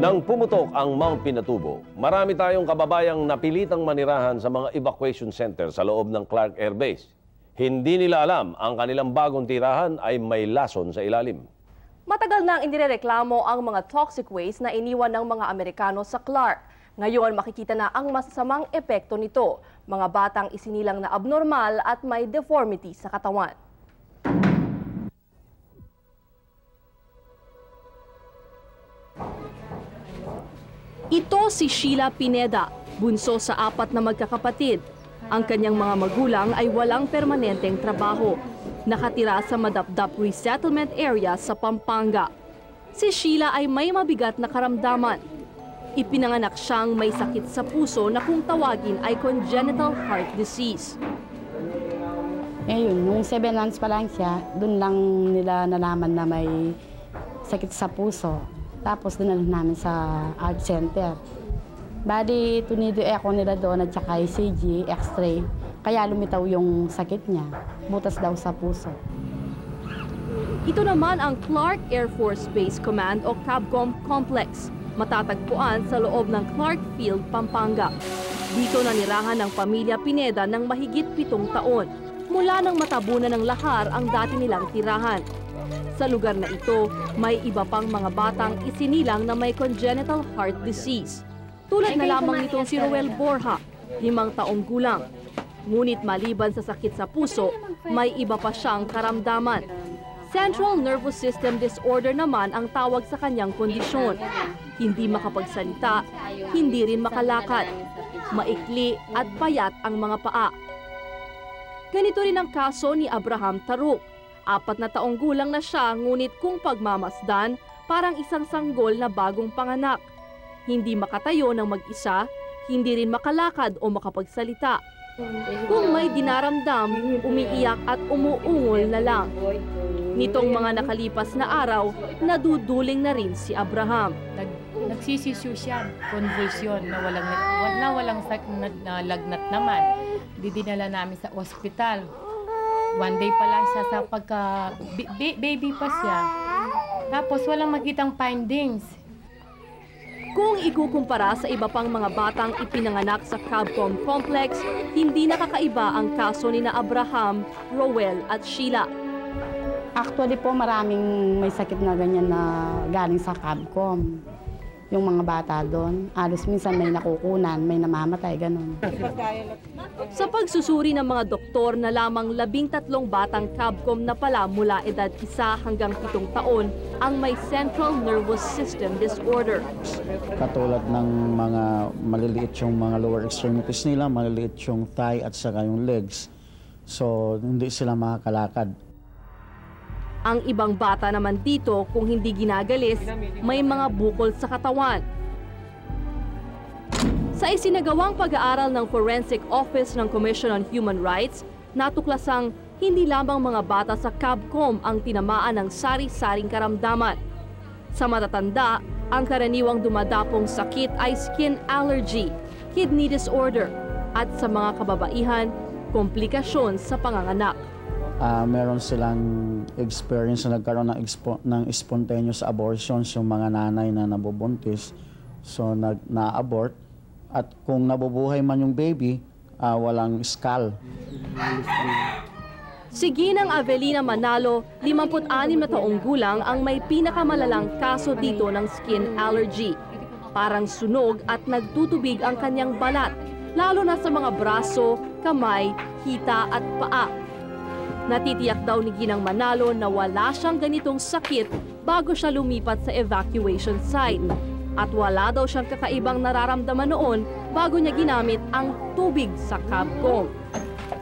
Nang pumutok ang Mount Pinatubo, marami tayong kababayang napilitang manirahan sa mga evacuation center sa loob ng Clark Air Base. Hindi nila alam ang kanilang bagong tirahan ay may lason sa ilalim. Matagal nang inireklamo ang mga toxic waste na iniwan ng mga Amerikano sa Clark. Ngayon makikita na ang masasamang epekto nito. Mga batang isinilang na abnormal at may deformity sa katawan. Ito si Sheila Pineda, bunso sa 4 na magkakapatid. Ang kanyang mga magulang ay walang permanenteng trabaho. Nakatira sa Madapdap Resettlement Area sa Pampanga. Si Sheila ay may mabigat na karamdaman. Ipinanganak siyang may sakit sa puso na kung tawagin ay congenital heart disease. Ngayon, nung 7 months pa lang siya, doon lang nila nalaman na may sakit sa puso. Tapos dinala namin sa art center. Bali, tunido echo nila doon at saka ECG, x-ray. Kaya lumitaw yung sakit niya. Butas daw sa puso. Ito naman ang Clark Air Force Base Command o CABCOM Complex. Matatagpuan sa loob ng Clark Field, Pampanga. Dito nanirahan ng pamilya Pineda ng mahigit 7 taon. Mula nang matabunan ng lahar ang dati nilang tirahan. Sa lugar na ito, may iba pang mga batang isinilang na may congenital heart disease. Tulad na lamang nitong si Roel Borja, 5 taong gulang. Ngunit maliban sa sakit sa puso, may iba pa siyang karamdaman. Central Nervous System Disorder naman ang tawag sa kanyang kondisyon. Hindi makapagsalita, hindi rin makalakad. Maikli at payat ang mga paa. Ganito rin ang kaso ni Abraham Taruk. 4 na taong gulang na siya, ngunit kung pagmamasdan, parang isang sanggol na bagong panganak. Hindi makatayo ng mag-isa, hindi rin makalakad o makapagsalita. Kung may dinaramdam, umiiyak at umuungol na lang. Nitong mga nakalipas na araw, naduduling na rin si Abraham. Nagsisisyo siya, convulsion na walang na lagnat naman. Dinala namin sa ospital. 1 day pa lang siya sa baby pa siya. Tapos walang makitang findings. Kung ikukumpara sa iba pang mga batang ipinanganak sa CABCOM Complex, hindi nakakaiba ang kaso ni na Abraham, Roel at Sheila. Actually po, maraming may sakit na ganyan na galing sa CABCOM. Yung mga bata doon, alos minsan may nakukunan, may namamatay, ganun. Sa pagsusuri ng mga doktor na lamang 13 batang CABCOM na pala mula edad 1 hanggang 7 taon ang may Central Nervous System Disorder. Katulad ng mga maliliit yung mga lower extremities nila, maliliit yung thigh at saka yung legs. So, hindi sila makakalakad. Ang ibang bata naman dito, kung hindi ginagalis, may mga bukol sa katawan. Sa isinagawang pag-aaral ng Forensic Office ng Commission on Human Rights, natuklasang hindi lamang mga bata sa CABCOM ang tinamaan ng sari-saring karamdaman. Sa matatanda, ang karaniwang dumadapong sakit ay skin allergy, kidney disorder, at sa mga kababaihan, komplikasyon sa panganganak. Meron silang experience na nagkaroon ng spontaneous abortions, yung mga nanay na nabubuntis. So, na-abort. At kung nabubuhay man yung baby, walang skull. Si Ginang Avelina Manalo, 56 na taong gulang ang may pinakamalalang kaso dito ng skin allergy. Parang sunog at nagtutubig ang kanyang balat, lalo na sa mga braso, kamay, hita at paa. Natitiyak daw ni Ginang Manalo na wala siyang ganitong sakit bago siya lumipat sa evacuation site. At wala daw siyang kakaibang nararamdaman noon bago niya ginamit ang tubig sa CABCOM.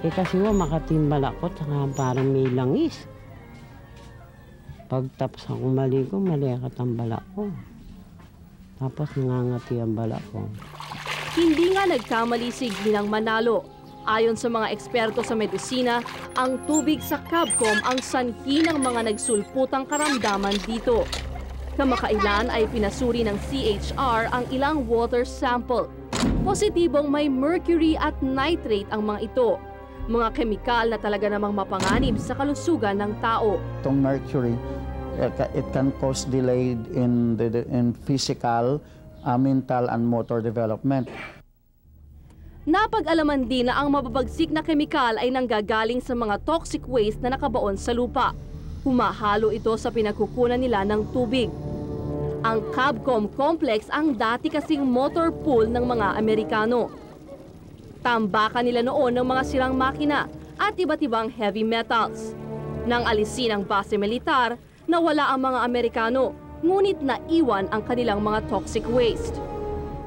Kasi makatimbal ako, saka parang may langis. Pagtapos akong maligo, maliakat ang bala ko. Tapos nangangati ang bala ko. Hindi nga nagkamali si Ginang Manalo. Ayon sa mga eksperto sa medisina, ang tubig sa CABCOM ang sanhi ng mga nagsulputang karamdaman dito. Kamakailan ay pinasuri ng CHR ang ilang water sample. Positibong may mercury at nitrate ang mga ito. Mga kemikal na talaga namang mapanganib sa kalusugan ng tao. Itong mercury, it can cause delay in physical, mental, and motor development. Napag-alaman din na ang mababagsik na kemikal ay nanggagaling sa mga toxic waste na nakabaon sa lupa. Humahalo ito sa pinagkukunan nila ng tubig. Ang Cabcom Complex ang dati kasing motor pool ng mga Amerikano. Tambakan nila noon ng mga sirang makina at iba't ibang heavy metals. Nang alisin ang base militar, nawala ang mga Amerikano, ngunit naiwan ang kanilang mga toxic waste.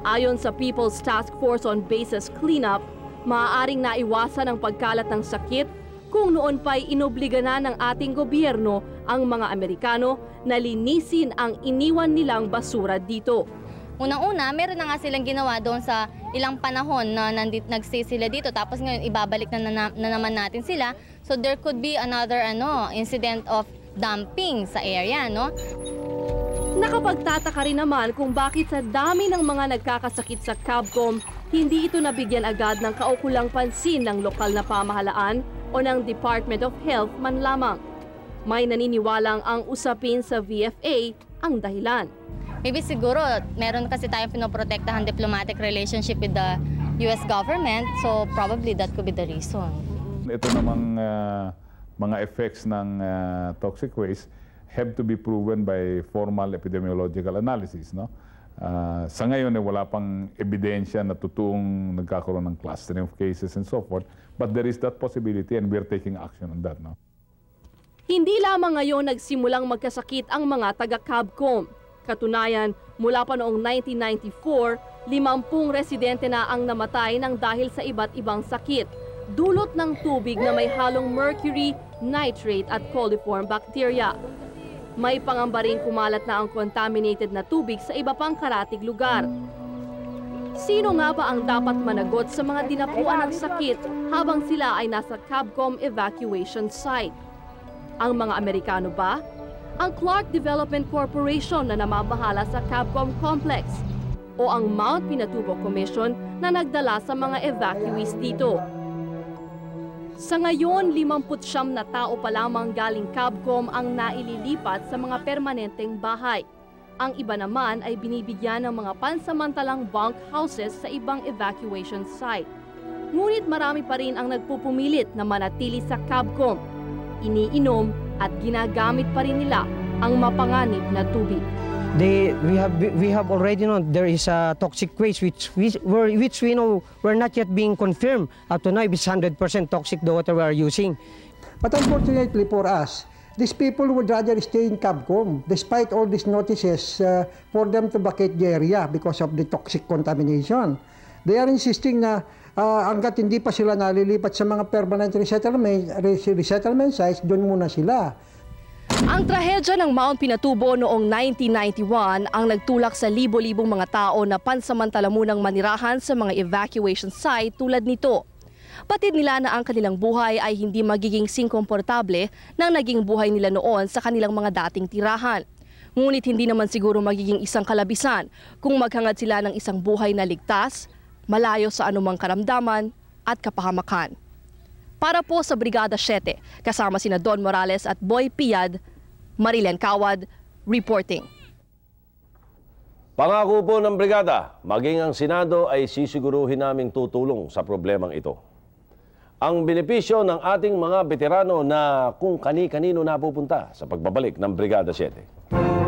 Ayon sa People's Task Force on Bases Cleanup, maaaring naiwasan ang pagkalat ng sakit kung noon pa'y inobliga na ng ating gobyerno ang mga Amerikano na linisin ang iniwan nilang basura dito. Unang-una, meron na nga silang ginawa doon sa ilang panahon na nag-stay sila dito, tapos ngayon ibabalik na naman natin sila. So there could be another incident of dumping sa area, no? Nakapagtataka rin naman kung bakit sa dami ng mga nagkakasakit sa Cabcom, hindi ito nabigyan agad ng kaukulang pansin ng lokal na pamahalaan o ng Department of Health man lamang. May naniniwalang ang usapin sa VFA ang dahilan. Maybe siguro, meron kasi tayong pinoprotektahan diplomatic relationship with the US government, so probably that could be the reason. Ito namang mga effects ng toxic waste have to be proven by formal epidemiological analysis, no? Sa ngayon, wala pang ebidensya na totoong nagkakaroon ng clustering of cases and so forth, but there is that possibility and we're taking action on that, no? Hindi lamang ngayon nagsimulang magkasakit ang mga taga-Cabcom. Katunayan, mula pa noong 1994, 50 residente na ang namatay ng dahil sa iba't ibang sakit, dulot ng tubig na may halong mercury, nitrate at coliform bacteria. May pangamba ring kumalat na ang contaminated na tubig sa iba pang karatig lugar. Sino nga ba ang dapat managot sa mga dinapuan ng sakit habang sila ay nasa Cabcom evacuation site? Ang mga Amerikano ba? Ang Clark Development Corporation na namabahala sa Cabcom Complex? O ang Mount Pinatubo Commission na nagdala sa mga evacuees dito? Sa ngayon, 59 na tao pa lamang galing Cabcom ang naililipat sa mga permanenteng bahay. Ang iba naman ay binibigyan ng mga pansamantalang bunk houses sa ibang evacuation site. Ngunit marami pa rin ang nagpupumilit na manatili sa Cabcom. Iniinom at ginagamit pa rin nila ang mapanganib na tubig. We have already known there is a toxic waste which we know we're not yet being confirmed. Up to now, it's 100% toxic the water we are using. But unfortunately for us, these people would rather stay in Cabcom despite all these notices for them to vacate the area because of the toxic contamination. They are insisting na hanggat hindi pa sila nalilipat sa mga permanent resettlement sites, doon muna sila. Ang trahedya ng Mount Pinatubo noong 1991 ang nagtulak sa libo-libong mga tao na pansamantala munang manirahan sa mga evacuation site tulad nito. Batid nila na ang kanilang buhay ay hindi magiging singkomportable ng naging buhay nila noon sa kanilang mga dating tirahan. Ngunit hindi naman siguro magiging isang kalabisan kung maghangad sila ng isang buhay na ligtas, malayo sa anumang karamdaman at kapahamakan. Para po sa Brigada 7, kasama sina Don Morales at Boy Piad, Marilen Kawad, reporting. Pangako po ng Brigada, maging ang Senado ay sisiguruhin naming tutulong sa problemang ito. Ang benepisyo ng ating mga veterano na kung kani-kanino napupunta sa pagbabalik ng Brigada 7.